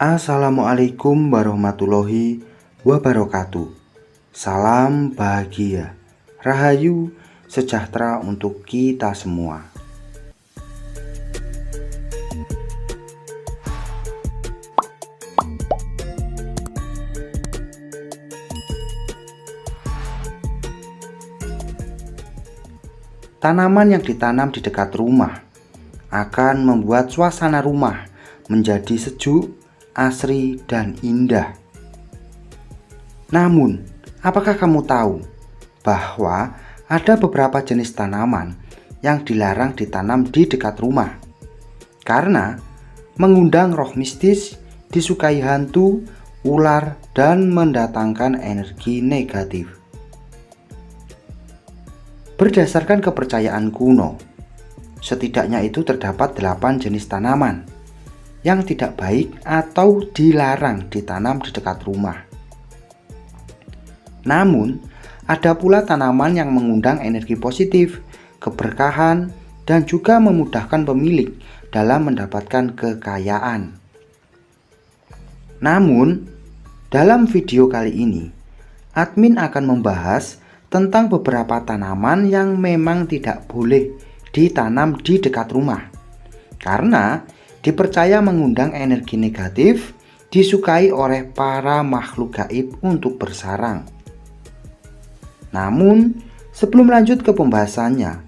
Assalamualaikum warahmatullahi wabarakatuh. Salam bahagia, rahayu, sejahtera untuk kita semua. Tanaman yang ditanam di dekat rumah akan membuat suasana rumah menjadi sejuk, asri, dan indah. Namun, apakah kamu tahu bahwa ada beberapa jenis tanaman yang dilarang ditanam di dekat rumah karena mengundang roh mistis, disukai hantu, ular, dan mendatangkan energi negatif? Berdasarkan kepercayaan kuno, setidaknya itu terdapat 8 jenis tanaman yang tidak baik atau dilarang ditanam di dekat rumah. Namun, ada pula tanaman yang mengundang energi positif, keberkahan, dan juga memudahkan pemilik dalam mendapatkan kekayaan. Namun, dalam video kali ini, admin akan membahas tentang beberapa tanaman yang memang tidak boleh ditanam di dekat rumah karena dipercaya mengundang energi negatif, disukai oleh para makhluk gaib untuk bersarang. Namun, sebelum lanjut ke pembahasannya,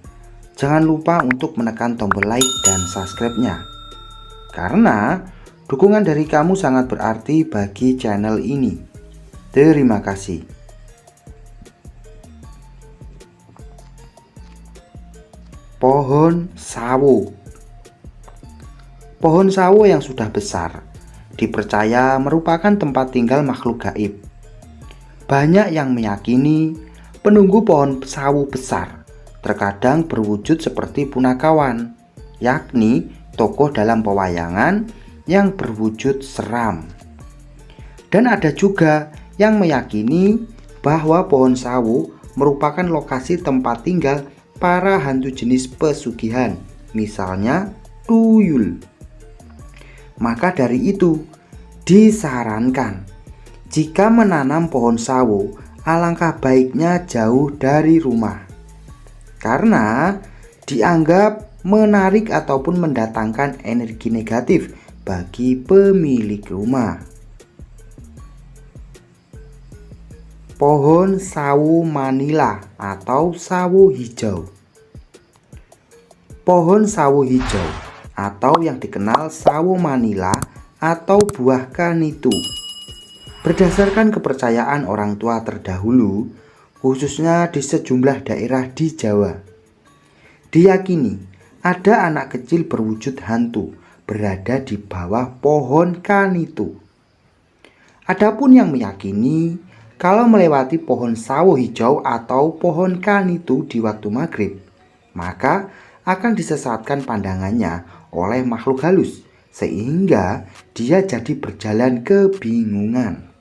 jangan lupa untuk menekan tombol like dan subscribe-nya karena dukungan dari kamu sangat berarti bagi channel ini. Terima kasih. Pohon sawo. Pohon sawo yang sudah besar dipercaya merupakan tempat tinggal makhluk gaib. Banyak yang meyakini penunggu pohon sawo besar terkadang berwujud seperti punakawan, yakni tokoh dalam pewayangan yang berwujud seram. Dan ada juga yang meyakini bahwa pohon sawo merupakan lokasi tempat tinggal para hantu jenis pesugihan, misalnya tuyul. Maka dari itu, disarankan jika menanam pohon sawo, alangkah baiknya jauh dari rumah karena dianggap menarik ataupun mendatangkan energi negatif bagi pemilik rumah. Pohon sawo Manila atau sawo hijau. Pohon sawo hijau atau yang dikenal sawo Manila atau buah kanitu. Berdasarkan kepercayaan orang tua terdahulu, khususnya di sejumlah daerah di Jawa, diyakini ada anak kecil berwujud hantu berada di bawah pohon kanitu. Adapun yang meyakini kalau melewati pohon sawo hijau atau pohon kanitu di waktu maghrib, maka akan disesatkan pandangannya oleh makhluk halus sehingga dia jadi berjalan kebingungan.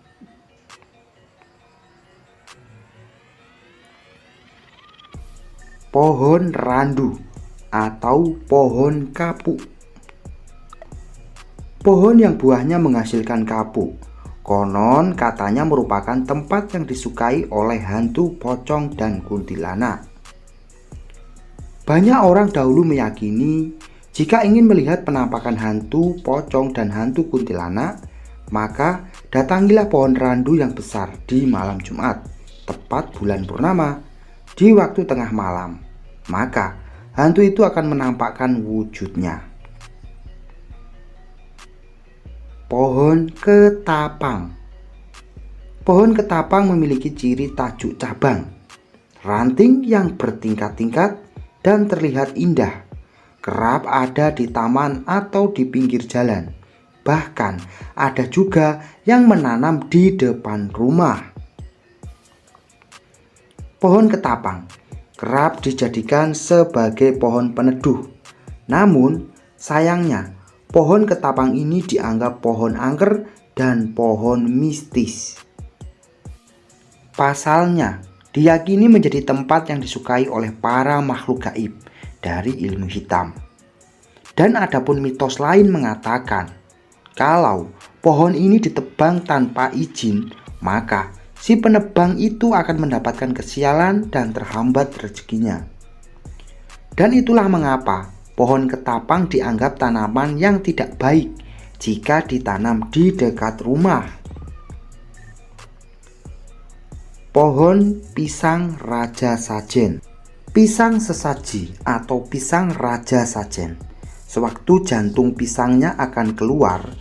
Pohon randu atau pohon kapuk. Pohon yang buahnya menghasilkan kapuk konon katanya merupakan tempat yang disukai oleh hantu, pocong, dan kuntilanak. Banyak orang dahulu meyakini jika ingin melihat penampakan hantu, pocong, dan hantu kuntilanak, maka datangilah pohon randu yang besar di malam Jumat, tepat bulan purnama, di waktu tengah malam. Maka hantu itu akan menampakkan wujudnya. Pohon ketapang. Pohon ketapang memiliki ciri tajuk cabang, ranting yang bertingkat-tingkat dan terlihat indah. Kerap ada di taman atau di pinggir jalan. Bahkan ada juga yang menanam di depan rumah. Pohon ketapang kerap dijadikan sebagai pohon peneduh. Namun sayangnya pohon ketapang ini dianggap pohon angker dan pohon mistis. Pasalnya, diyakini menjadi tempat yang disukai oleh para makhluk gaib dari ilmu hitam. Dan adapun mitos lain mengatakan Kalau pohon ini ditebang tanpa izin, maka si penebang itu akan mendapatkan kesialan dan terhambat rezekinya. Dan itulah mengapa pohon ketapang dianggap tanaman yang tidak baik jika ditanam di dekat rumah. Pohon pisang raja sajen. Pisang sesaji atau pisang raja sajen, sewaktu jantung pisangnya akan keluar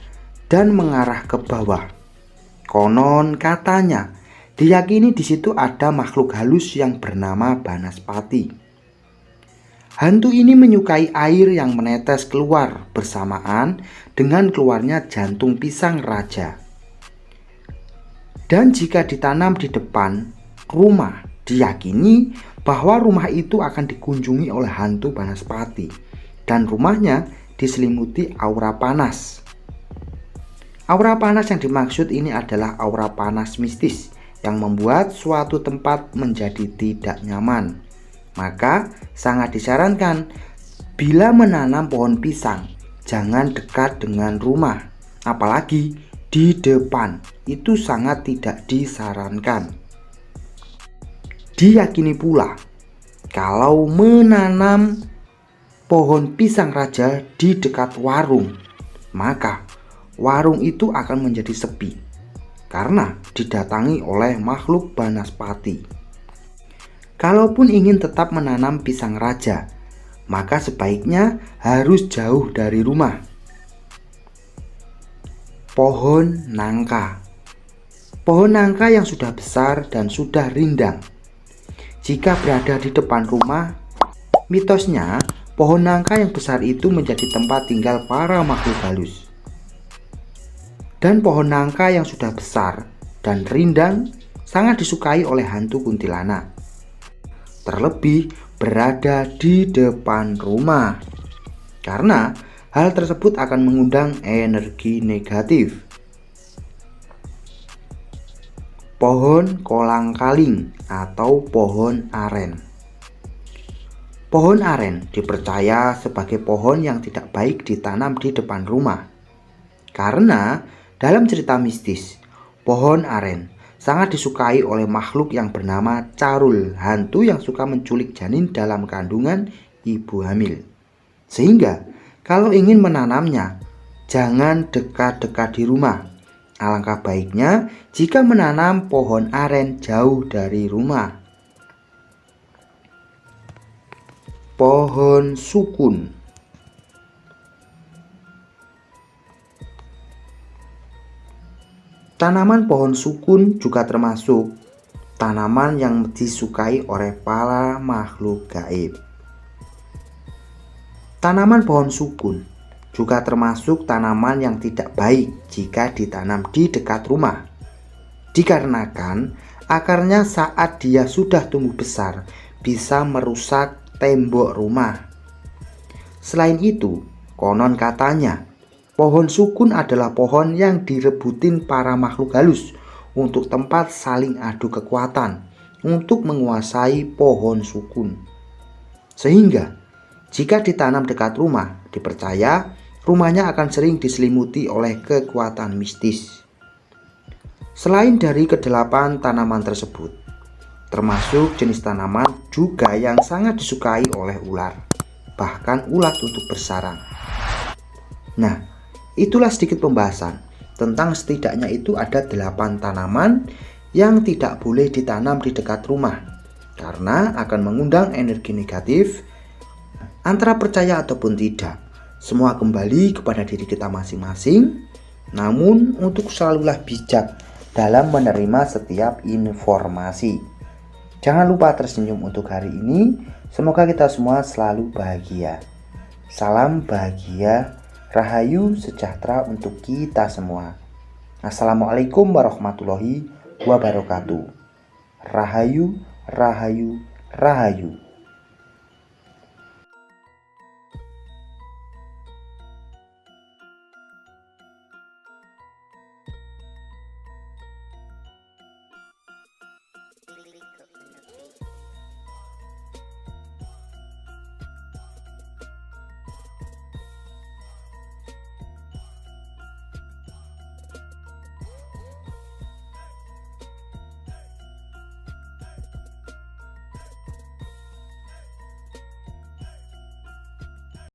dan mengarah ke bawah. Konon katanya diyakini di situ ada makhluk halus yang bernama Banaspati. Hantu ini menyukai air yang menetes keluar bersamaan dengan keluarnya jantung pisang raja. Dan jika ditanam di depan rumah, diyakini bahwa rumah itu akan dikunjungi oleh hantu Banaspati dan rumahnya diselimuti aura panas. Aura panas yang dimaksud ini adalah aura panas mistis yang membuat suatu tempat menjadi tidak nyaman. Maka sangat disarankan bila menanam pohon pisang, jangan dekat dengan rumah, apalagi di depan. Itu sangat tidak disarankan. Diyakini pula kalau menanam pohon pisang raja di dekat warung, maka warung itu akan menjadi sepi karena didatangi oleh makhluk Banaspati. Kalaupun ingin tetap menanam pisang raja, maka sebaiknya harus jauh dari rumah. Pohon nangka. Pohon nangka yang sudah besar dan sudah rindang, jika berada di depan rumah, mitosnya pohon nangka yang besar itu menjadi tempat tinggal para makhluk halus. Dan pohon nangka yang sudah besar dan rindang sangat disukai oleh hantu kuntilanak. Terlebih berada di depan rumah, karena hal tersebut akan mengundang energi negatif. Pohon kolang-kaling atau pohon aren. Pohon aren dipercaya sebagai pohon yang tidak baik ditanam di depan rumah. Karena dalam cerita mistis, pohon aren sangat disukai oleh makhluk yang bernama Carul, hantu yang suka menculik janin dalam kandungan ibu hamil. Sehingga kalau ingin menanamnya, jangan dekat-dekat di rumah. Alangkah baiknya jika menanam pohon aren jauh dari rumah. Pohon sukun. Tanaman pohon sukun juga termasuk tanaman yang disukai oleh para makhluk gaib. Tanaman pohon sukun juga termasuk tanaman yang tidak baik jika ditanam di dekat rumah, dikarenakan akarnya saat dia sudah tumbuh besar bisa merusak tembok rumah. Selain itu, konon katanya pohon sukun adalah pohon yang direbutin para makhluk halus untuk tempat saling adu kekuatan untuk menguasai pohon sukun. Sehingga jika ditanam dekat rumah, dipercaya rumahnya akan sering diselimuti oleh kekuatan mistis. Selain dari kedelapan tanaman tersebut, termasuk jenis tanaman juga yang sangat disukai oleh ular, bahkan ulat untuk bersarang. Nah, itulah sedikit pembahasan tentang setidaknya itu ada 8 tanaman yang tidak boleh ditanam di dekat rumah karena akan mengundang energi negatif. Antara percaya ataupun tidak, semua kembali kepada diri kita masing-masing. Namun untuk selalulah bijak dalam menerima setiap informasi. Jangan lupa tersenyum untuk hari ini. Semoga kita semua selalu bahagia. Salam bahagia, rahayu sejahtera untuk kita semua. Assalamualaikum warahmatullahi wabarakatuh. Rahayu, rahayu, rahayu.